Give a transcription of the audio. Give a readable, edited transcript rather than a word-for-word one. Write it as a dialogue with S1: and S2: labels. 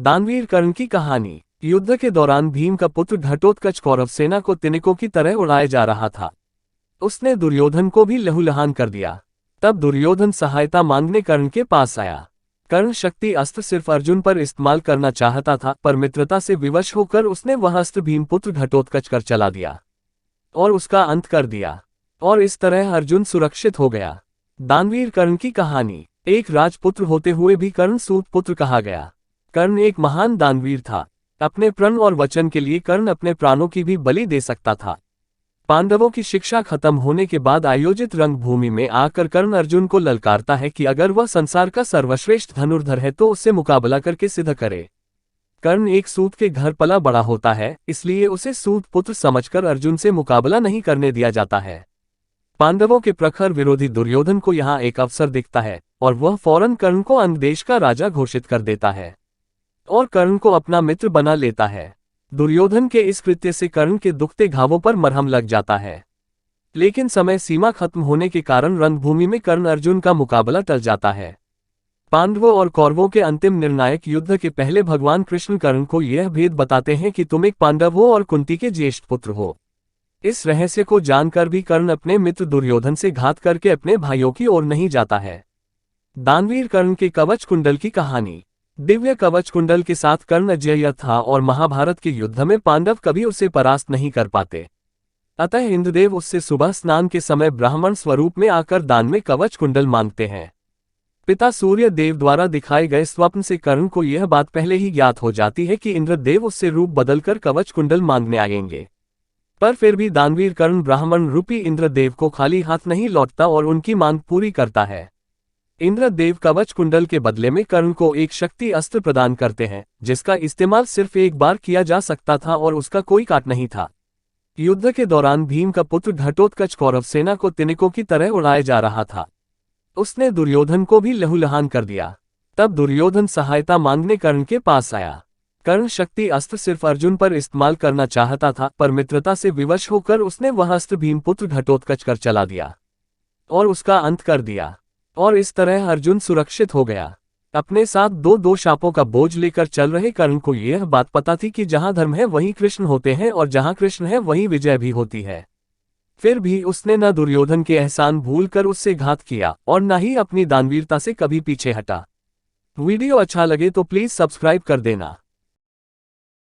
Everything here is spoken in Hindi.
S1: दानवीर कर्ण की कहानी। युद्ध के दौरान भीम का पुत्र घटोत्कच कौरव सेना को तिनकों की तरह उड़ाया जा रहा था। उसने दुर्योधन को भी लहूलुहान कर दिया। तब दुर्योधन सहायता मांगने कर्ण के पास आया। कर्ण शक्ति अस्त्र सिर्फ अर्जुन पर इस्तेमाल करना चाहता था, पर मित्रता से विवश होकर उसने वह अस्त्र भीम पुत्र घटोत्कच कर चला दिया और उसका अंत कर दिया, और इस तरह अर्जुन सुरक्षित हो गया। दानवीर कर्ण की कहानी। एक राजपुत्र होते हुए भी कर्ण सूत पुत्र कहा गया। कर्ण एक महान दानवीर था। अपने प्रण और वचन के लिए कर्ण अपने प्राणों की भी बलि दे सकता था। पांडवों की शिक्षा खत्म होने के बाद आयोजित रंगभूमि में आकर कर्ण अर्जुन को ललकारता है कि अगर वह संसार का सर्वश्रेष्ठ धनुर्धर है तो उससे मुकाबला करके सिद्ध करे। कर्ण एक सूत के घर पला बड़ा होता है, इसलिए उसे सूत पुत्र समझकर अर्जुन से मुकाबला नहीं करने दिया जाता है। पांडवों के प्रखर विरोधी दुर्योधन को यहाँ एक अवसर दिखता है और वह फौरन कर्ण को अंग देश का राजा घोषित कर देता है और कर्ण को अपना मित्र बना लेता है। दुर्योधन के इस कृत्य से कर्ण के दुखते घावों पर मरहम लग जाता है, लेकिन समय सीमा खत्म होने के कारण रणभूमि में कर्ण अर्जुन का मुकाबला टल जाता है। पांडवों और कौरवों के अंतिम निर्णायक युद्ध के पहले भगवान कृष्ण कर्ण को यह भेद बताते हैं कि तुम एक पांडव हो और कुंती के ज्येष्ठ पुत्र हो। इस रहस्य को जानकर भी कर्ण अपने मित्र दुर्योधन से घात करके अपने भाइयों की ओर नहीं जाता है। दानवीर कर्ण के कवच कुंडल की कहानी। दिव्य कवच कुंडल के साथ कर्ण अजेय था और महाभारत के युद्ध में पांडव कभी उसे परास्त नहीं कर पाते। अतः इंद्रदेव उससे सुबह स्नान के समय ब्राह्मण स्वरूप में आकर दान में कवच कुंडल मांगते हैं। पिता सूर्य देव द्वारा दिखाए गए स्वप्न से कर्ण को यह बात पहले ही ज्ञात हो जाती है कि इंद्रदेव उससे रूप बदलकर कवच कुंडल मांगने आएंगे, पर फिर भी दानवीर कर्ण ब्राह्मण रूपी इंद्रदेव को खाली हाथ नहीं लौटता और उनकी मांग पूरी करता है। इंद्रदेव कवच कुंडल के बदले में कर्ण को एक शक्ति अस्त्र प्रदान करते हैं, जिसका इस्तेमाल सिर्फ एक बार किया जा सकता था और उसका कोई काट नहीं था। युद्ध के दौरान भीम का पुत्र घटोत्कच कौरव सेना को तिनकों की तरह उड़ाया जा रहा था। उसने दुर्योधन को भी लहूलुहान कर दिया। तब दुर्योधन सहायता मांगने कर्ण के पास आया। कर्ण शक्ति अस्त्र सिर्फ अर्जुन पर इस्तेमाल करना चाहता था, पर मित्रता से विवश होकर उसने वह अस्त्र भीम पुत्र घटोत्कच कर चला दिया और उसका अंत कर दिया, और इस तरह अर्जुन सुरक्षित हो गया। अपने साथ दो शापों का बोझ लेकर चल रहे कर्ण को यह बात पता थी कि जहां धर्म है वहीं कृष्ण होते हैं और जहां कृष्ण है वहीं विजय भी होती है। फिर भी उसने न दुर्योधन के एहसान भूलकर उससे घात किया और न ही अपनी दानवीरता से कभी पीछे हटा। वीडियो अच्छा लगे तो प्लीज सब्सक्राइब कर देना।